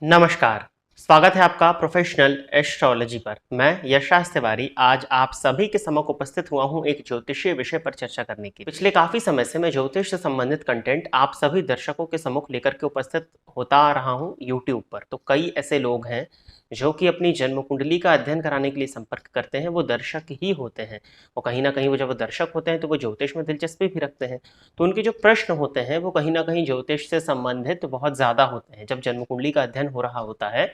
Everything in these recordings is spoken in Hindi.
नमस्कार। स्वागत है आपका प्रोफेशनल एस्ट्रोलॉजी पर। मैं यशराज तिवारी आज आप सभी के सम्मुख उपस्थित हुआ हूं एक ज्योतिषीय विषय पर चर्चा करने की। पिछले काफी समय से मैं ज्योतिष से संबंधित कंटेंट आप सभी दर्शकों के सम्मुख लेकर के उपस्थित होता आ रहा हूं यूट्यूब पर। तो कई ऐसे लोग हैं जो कि अपनी जन्म कुंडली का अध्ययन कराने के लिए संपर्क करते हैं, वो दर्शक ही होते हैं। वो कहीं ना कहीं वो जब वो दर्शक होते हैं तो वो ज्योतिष में दिलचस्पी भी रखते हैं। तो उनके जो प्रश्न होते हैं वो कहीं ना कहीं ज्योतिष से संबंधित बहुत ज्यादा होते हैं। जब जन्म कुंडली का अध्ययन हो रहा होता है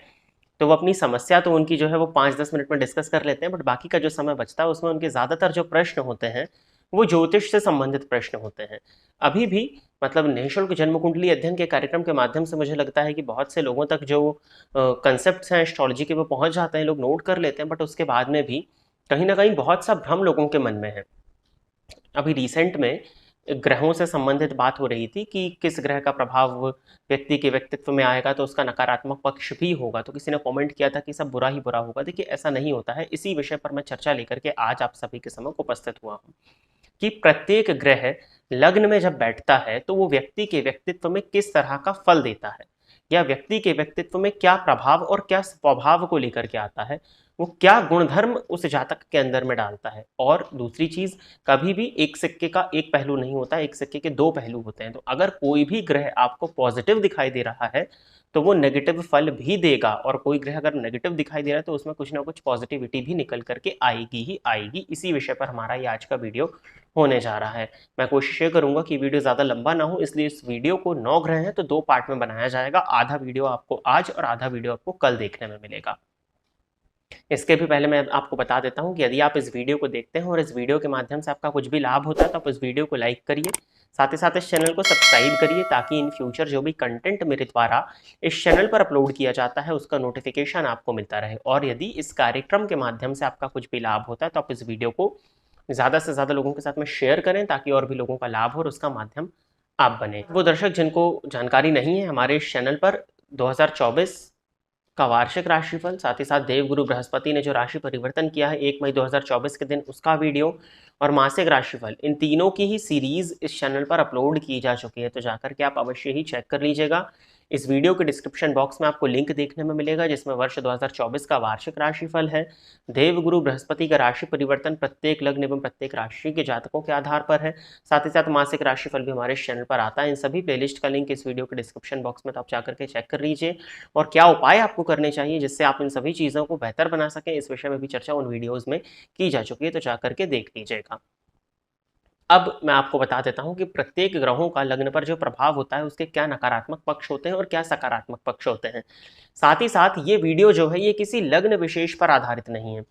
तो वो अपनी समस्या तो उनकी जो है वो 5-10 मिनट में डिस्कस कर लेते हैं, बट बाकी का जो समय बचता है उसमें उनके ज़्यादातर जो प्रश्न होते हैं वो ज्योतिष से संबंधित प्रश्न होते हैं। अभी भी मतलब निःशुल्क जन्म कुंडली अध्ययन के कार्यक्रम के माध्यम से मुझे लगता है कि बहुत से लोगों तक जो कंसेप्ट हैं एस्ट्रोलॉजी के वो पहुंच जाते हैं, लोग नोट कर लेते हैं, बट उसके बाद में भी कहीं ना कहीं बहुत सा भ्रम लोगों के मन में है। अभी रिसेंट में ग्रहों से संबंधित बात हो रही थी कि किस ग्रह का प्रभाव व्यक्ति के व्यक्तित्व में आएगा तो उसका नकारात्मक पक्ष भी होगा। तो किसी ने कमेंट किया था कि सब बुरा ही बुरा होगा। देखिए, ऐसा नहीं होता है। इसी विषय पर मैं चर्चा लेकर के आज आप सभी के समक्ष उपस्थित हुआ हूँ कि प्रत्येक ग्रह लग्न में जब बैठता है तो वो व्यक्ति के व्यक्तित्व में किस तरह का फल देता है, या व्यक्ति के व्यक्तित्व में क्या प्रभाव और क्या स्वभाव को लेकर के आता है, वो क्या गुणधर्म उस जातक के अंदर में डालता है। और दूसरी चीज, कभी भी एक सिक्के का एक पहलू नहीं होता, एक सिक्के के दो पहलू होते हैं। तो अगर कोई भी ग्रह आपको पॉजिटिव दिखाई दे रहा है तो वो नेगेटिव फल भी देगा, और कोई ग्रह अगर नेगेटिव दिखाई दे रहा है तो उसमें कुछ ना कुछ पॉजिटिविटी भी निकल करके आएगी ही आएगी। इसी विषय पर हमारा ये आज का वीडियो होने जा रहा है। मैं कोशिश ये करूंगा कि वीडियो ज़्यादा लंबा ना हो, इसलिए इस वीडियो को 9 ग्रह हैं तो 2 पार्ट में बनाया जाएगा। आधा वीडियो आपको आज और आधा वीडियो आपको कल देखने में मिलेगा। इसके भी पहले मैं आपको बता देता हूं कि यदि आप इस वीडियो को देखते हैं और इस वीडियो के माध्यम से आपका कुछ भी लाभ होता है तो आप इस वीडियो को लाइक करिए, साथ ही साथ इस चैनल को सब्सक्राइब करिए, ताकि इन फ्यूचर जो भी कंटेंट मेरे द्वारा इस चैनल पर अपलोड किया जाता है उसका नोटिफिकेशन आपको मिलता रहे। और यदि इस कार्यक्रम के माध्यम से आपका कुछ भी लाभ होता है तो आप इस वीडियो को ज़्यादा से ज़्यादा लोगों के साथ में शेयर करें, ताकि और भी लोगों का लाभ हो और उसका माध्यम आप बने। वो दर्शक जिनको जानकारी नहीं है, हमारे इस चैनल पर 2024 का वार्षिक राशिफल, साथ ही साथ देवगुरु बृहस्पति ने जो राशि परिवर्तन किया है 1 मई 2024 के दिन, उसका वीडियो और मासिक राशिफल, इन तीनों की ही सीरीज इस चैनल पर अपलोड की जा चुकी है। तो जाकर के आप अवश्य ही चेक कर लीजिएगा। इस वीडियो के डिस्क्रिप्शन बॉक्स में आपको लिंक देखने में मिलेगा जिसमें वर्ष 2024 का वार्षिक राशिफल है। देवगुरु बृहस्पति का राशि परिवर्तन प्रत्येक लग्न एवं प्रत्येक राशि के जातकों के आधार पर है। साथ ही साथ मासिक राशिफल भी हमारे इस चैनल पर आता है। इन सभी प्लेलिस्ट का लिंक इस वीडियो के डिस्क्रिप्शन बॉक्स में, तो आप जाकर के चेक कर लीजिए। और क्या उपाय आपको करने चाहिए जिससे आप इन सभी चीज़ों को बेहतर बना सकें, इस विषय में भी चर्चा उन वीडियोज़ में की जा चुकी है, तो जाकर के देख लीजिएगा। अब मैं आपको बता देता हूं कि प्रत्येक ग्रहों का लग्न पर जो प्रभाव होता है उसके क्या नकारात्मक पक्ष होते हैं और क्या सकारात्मक पक्ष होते हैं। साथ ही साथ ये वीडियो जो है ये किसी लग्न विशेष पर आधारित नहीं है,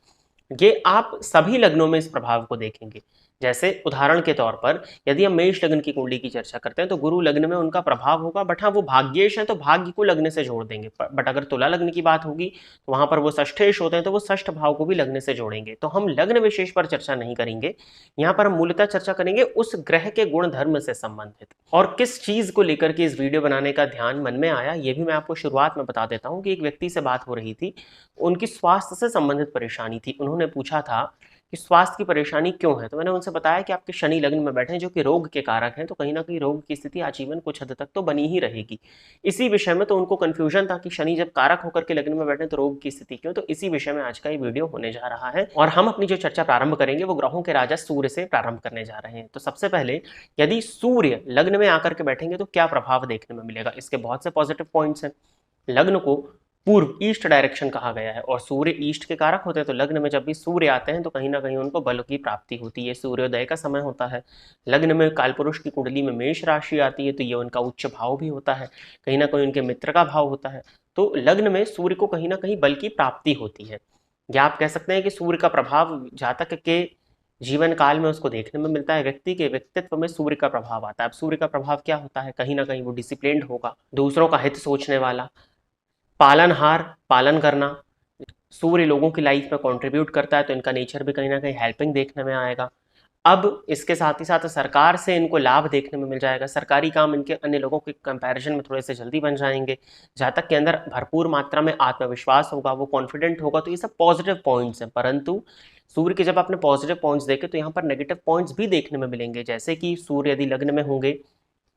ये आप सभी लग्नों में इस प्रभाव को देखेंगे। जैसे उदाहरण के तौर पर यदि हम मेष लग्न की कुंडली की चर्चा करते हैं तो गुरु लग्न में उनका प्रभाव होगा, बट हाँ वो भाग्येश है तो भाग्य को लग्न से जोड़ देंगे। बट अगर तुला लग्न की बात होगी तो वहां पर वो षष्ठेश होते हैं तो वो षष्ठ भाव को भी लग्न से जोड़ेंगे। तो हम लग्न विशेष पर चर्चा नहीं करेंगे, यहाँ पर हम मूलतः चर्चा करेंगे उस ग्रह के गुण धर्म से संबंधित। और किस चीज को लेकर के इस वीडियो बनाने का ध्यान मन में आया ये भी मैं आपको शुरुआत में बता देता हूँ कि एक व्यक्ति से बात हो रही थी, उनकी स्वास्थ्य से संबंधित परेशानी थी। उन्होंने पूछा था कि स्वास्थ्य की परेशानी क्यों है, तो मैंने उनसे बताया कि आपके शनि लग्न में बैठे हैं जो कि रोग के कारक हैं, तो कहीं ना कहीं रोग की स्थिति आजीवन कुछ हद तक तो बनी ही रहेगी। इसी विषय में तो उनको कंफ्यूजन था कि शनि जब कारक होकर के लग्न में बैठे तो रोग की स्थिति क्यों। तो इसी विषय में आज का ये वीडियो होने जा रहा है और हम अपनी जो चर्चा प्रारंभ करेंगे वो ग्रहों के राजा सूर्य से प्रारंभ करने जा रहे हैं। तो सबसे पहले यदि सूर्य लग्न में आकर के बैठेंगे तो क्या प्रभाव देखने में मिलेगा। इसके बहुत से पॉजिटिव पॉइंट्स हैं। लग्न को पूर्व ईस्ट डायरेक्शन कहा गया है और सूर्य ईस्ट के कारक होते हैं, तो लग्न में जब भी सूर्य आते हैं तो कहीं ना कहीं उनको बल की प्राप्ति होती है। सूर्योदय का समय होता है। लग्न में कालपुरुष की कुंडली में मेष राशि आती है तो ये उनका उच्च भाव भी होता है, कहीं ना कहीं उनके मित्र का भाव होता है। तो लग्न में सूर्य को कहीं ना कहीं बल की प्राप्ति होती है, या आप कह सकते हैं कि सूर्य का प्रभाव जातक के जीवन काल में उसको देखने में मिलता है। व्यक्ति के व्यक्तित्व में सूर्य का प्रभाव आता है। अब सूर्य का प्रभाव क्या होता है, कहीं ना कहीं वो डिसिप्लिन्ड होगा, दूसरों का हित सोचने वाला, पालनहार, पालन करना। सूर्य लोगों की लाइफ में कंट्रीब्यूट करता है तो इनका नेचर भी कहीं ना कहीं हेल्पिंग देखने में आएगा। अब इसके साथ ही साथ सरकार से इनको लाभ देखने में मिल जाएगा। सरकारी काम इनके अन्य लोगों के कंपैरिजन में थोड़े से जल्दी बन जाएंगे। जातक के अंदर भरपूर मात्रा में आत्मविश्वास होगा, वो कॉन्फिडेंट होगा। तो ये सब पॉजिटिव पॉइंट्स हैं, परंतु सूर्य के जब आपने पॉजिटिव पॉइंट्स देखे तो यहाँ पर नेगेटिव पॉइंट्स भी देखने में मिलेंगे। जैसे कि सूर्य यदि लग्न में होंगे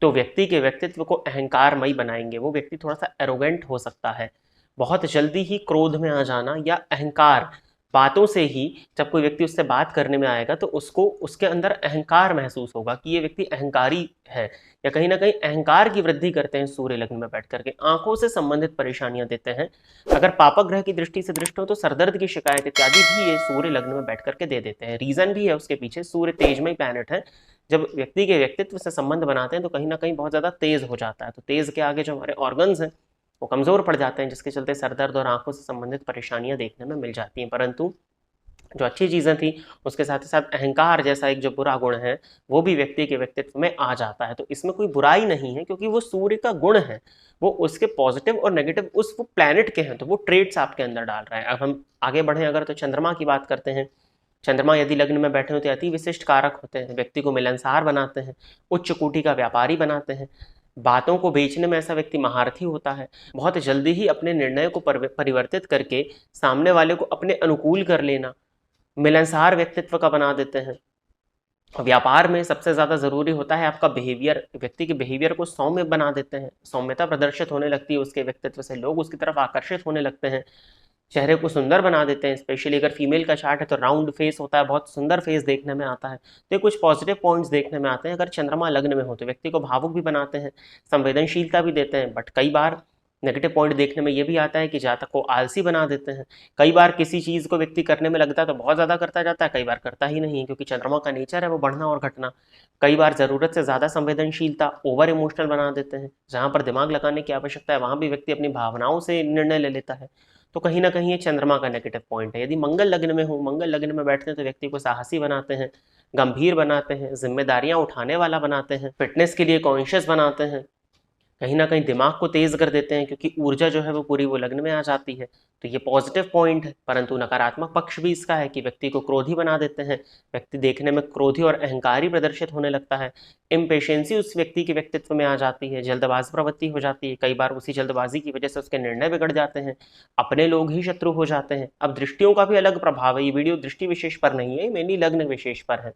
तो व्यक्ति के व्यक्तित्व को अहंकारमयी बनाएंगे। वो व्यक्ति थोड़ा सा एरोगेंट हो सकता है, बहुत जल्दी ही क्रोध में आ जाना या अहंकार, बातों से ही जब कोई व्यक्ति उससे बात करने में आएगा तो उसको उसके अंदर अहंकार महसूस होगा कि ये व्यक्ति अहंकारी है, या कहीं ना कहीं अहंकार की वृद्धि करते हैं सूर्य लग्न में बैठ करके। आंखों से संबंधित परेशानियां देते हैं। अगर पापक ग्रह की दृष्टि से दृष्ट हो तो सरदर्द की शिकायत इत्यादि भी ये सूर्य लग्न में बैठ करके दे देते हैं। रीजन भी है उसके पीछे, सूर्य तेजमय प्लैनेट है। जब व्यक्ति के व्यक्तित्व से संबंध बनाते हैं तो कहीं ना कहीं बहुत ज्यादा तेज हो जाता है, तो तेज के आगे जो हमारे ऑर्गन्स हैं वो कमजोर पड़ जाते हैं, जिसके चलते सरदर्द और आंखों से संबंधित परेशानियां देखने में मिल जाती हैं। परंतु जो अच्छी चीजें थी उसके साथ ही साथ अहंकार जैसा एक जो बुरा गुण है वो भी व्यक्ति के व्यक्तित्व में आ जाता है। तो इसमें कोई बुराई नहीं है, क्योंकि वो सूर्य का गुण है, वो उसके पॉजिटिव और नेगेटिव उस वो प्लैनेट के हैं, तो वो ट्रेड्स आपके अंदर डाल रहा है। अब हम आगे बढ़े अगर तो चंद्रमा की बात करते हैं। चंद्रमा यदि लग्न में बैठे होते अति विशिष्ट कारक होते हैं, व्यक्ति को मिलनसार बनाते हैं, उच्च कोटि का व्यापारी बनाते हैं, बातों को बेचने में ऐसा व्यक्ति महारथी होता है, बहुत जल्दी ही अपने निर्णय को परिवर्तित करके सामने वाले को अपने अनुकूल कर लेना, मिलनसार व्यक्तित्व का बना देते हैं। व्यापार में सबसे ज्यादा जरूरी होता है आपका बिहेवियर, व्यक्ति के बिहेवियर को सौम्य बना देते हैं, सौम्यता प्रदर्शित होने लगती है उसके व्यक्तित्व से, लोग उसकी तरफ आकर्षित होने लगते हैं, चेहरे को सुंदर बना देते हैं। स्पेशली अगर फीमेल का चार्ट है तो राउंड फेस होता है, बहुत सुंदर फेस देखने में आता है। तो ये कुछ पॉजिटिव पॉइंट्स देखने में आते हैं। अगर चंद्रमा लग्न में हो तो व्यक्ति को भावुक भी बनाते हैं, संवेदनशीलता भी देते हैं, बट कई बार नेगेटिव पॉइंट देखने में ये भी आता है कि जातक को आलसी बना देते हैं। कई बार किसी चीज़ को व्यक्ति करने में लगता है तो बहुत ज़्यादा करता जाता है, कई बार करता ही नहीं है, क्योंकि चंद्रमा का नेचर है वो बढ़ना और घटना। कई बार ज़रूरत से ज़्यादा संवेदनशीलता, ओवर इमोशनल बना देते हैं, जहाँ पर दिमाग लगाने की आवश्यकता है वहाँ भी व्यक्ति अपनी भावनाओं से निर्णय ले लेता है। तो कहीं ना कहीं ये चंद्रमा का नेगेटिव पॉइंट है। यदि मंगल लग्न में हो, मंगल लग्न में बैठते हैं तो व्यक्ति को साहसी बनाते हैं, गंभीर बनाते हैं, जिम्मेदारियां उठाने वाला बनाते हैं, फिटनेस के लिए कॉन्शियस बनाते हैं, कहीं ना कहीं दिमाग को तेज कर देते हैं, क्योंकि ऊर्जा जो है वो पूरी वो लग्न में आ जाती है। तो ये पॉजिटिव पॉइंट है। परंतु नकारात्मक पक्ष भी इसका है कि व्यक्ति को क्रोधी बना देते हैं, व्यक्ति देखने में क्रोधी और अहंकारी प्रदर्शित होने लगता है, इम्पेशेंसी उस व्यक्ति के व्यक्तित्व में आ जाती है, जल्दबाज प्रवृत्ति हो जाती है, कई बार उसी जल्दबाजी की वजह से उसके निर्णय बिगड़ जाते हैं, अपने लोग ही शत्रु हो जाते हैं। अब दृष्टियों का भी अलग प्रभाव है, ये वीडियो दृष्टि विशेष पर नहीं है, मेनली लग्न विशेष पर है।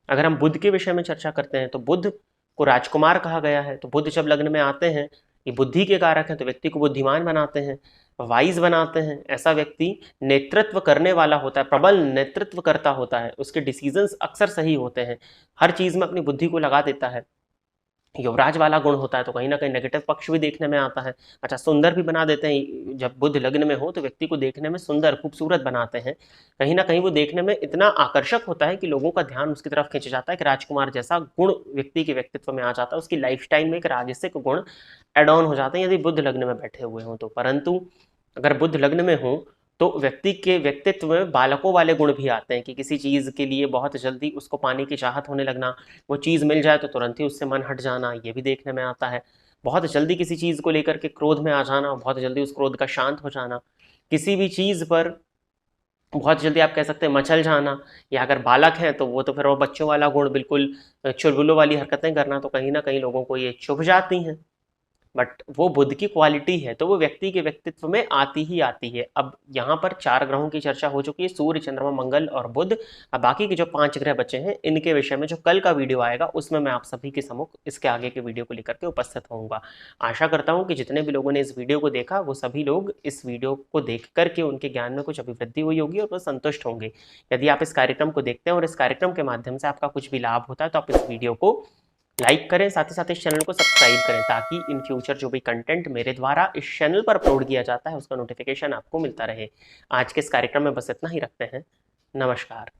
अगर हम बुध के विषय में चर्चा करते हैं तो बुध को राजकुमार कहा गया है। तो बुध जब लग्न में आते हैं, ये बुद्धि के कारक हैं, तो व्यक्ति को बुद्धिमान बनाते हैं, वाइज बनाते हैं। ऐसा व्यक्ति नेतृत्व करने वाला होता है, प्रबल नेतृत्व करता होता है, उसके डिसीजंस अक्सर सही होते हैं, हर चीज में अपनी बुद्धि को लगा देता है, युवराज वाला गुण होता है। तो कहीं ना कहीं नेगेटिव पक्ष भी देखने में आता है। अच्छा, सुंदर भी बना देते हैं, जब बुध लग्न में हो तो व्यक्ति को देखने में सुंदर खूबसूरत बनाते हैं। कहीं ना कहीं वो देखने में इतना आकर्षक होता है कि लोगों का ध्यान उसकी तरफ खींच जाता है, कि राजकुमार जैसा गुण व्यक्ति के व्यक्तित्व में आ जाता है, उसकी लाइफस्टाइल में एक राजसिक गुण एड ऑन हो जाते हैं यदि बुध लग्न में बैठे हुए हों तो। परंतु अगर बुध लग्न में हो तो व्यक्ति के व्यक्तित्व में बालकों वाले गुण भी आते हैं, कि किसी चीज़ के लिए बहुत जल्दी उसको पाने की चाहत होने लगना, वो चीज़ मिल जाए तो तुरंत ही उससे मन हट जाना, ये भी देखने में आता है। बहुत जल्दी किसी चीज़ को लेकर के क्रोध में आ जाना, बहुत जल्दी उस क्रोध का शांत हो जाना, किसी भी चीज़ पर बहुत जल्दी आप कह सकते हैं मचल जाना, या अगर बालक हैं तो वो तो फिर वो बच्चों वाला गुण, बिल्कुल चुलबुलों वाली हरकतें करना, तो कहीं ना कहीं लोगों को ये चुभ जाती हैं। बट वो बुध की क्वालिटी है, तो वो व्यक्ति के व्यक्तित्व में आती ही आती है। अब यहाँ पर 4 ग्रहों की चर्चा हो चुकी है, सूर्य, चंद्रमा, मंगल और बुध। अब बाकी के जो 5 ग्रह बचे हैं इनके विषय में जो कल का वीडियो आएगा उसमें मैं आप सभी के सम्मुख इसके आगे के वीडियो को लेकर के उपस्थित होऊंगा। आशा करता हूँ कि जितने भी लोगों ने इस वीडियो को देखा वो सभी लोग इस वीडियो को देख करके उनके ज्ञान में कुछ अभिवृद्धि हुई होगी और वो संतुष्ट होंगे। यदि आप इस कार्यक्रम को देखते हैं और इस कार्यक्रम के माध्यम से आपका कुछ भी लाभ होता है तो आप इस वीडियो को लाइक करें, साथ ही साथ इस चैनल को सब्सक्राइब करें, ताकि इन फ्यूचर जो भी कंटेंट मेरे द्वारा इस चैनल पर अपलोड किया जाता है उसका नोटिफिकेशन आपको मिलता रहे। आज के इस कार्यक्रम में बस इतना ही रखते हैं। नमस्कार।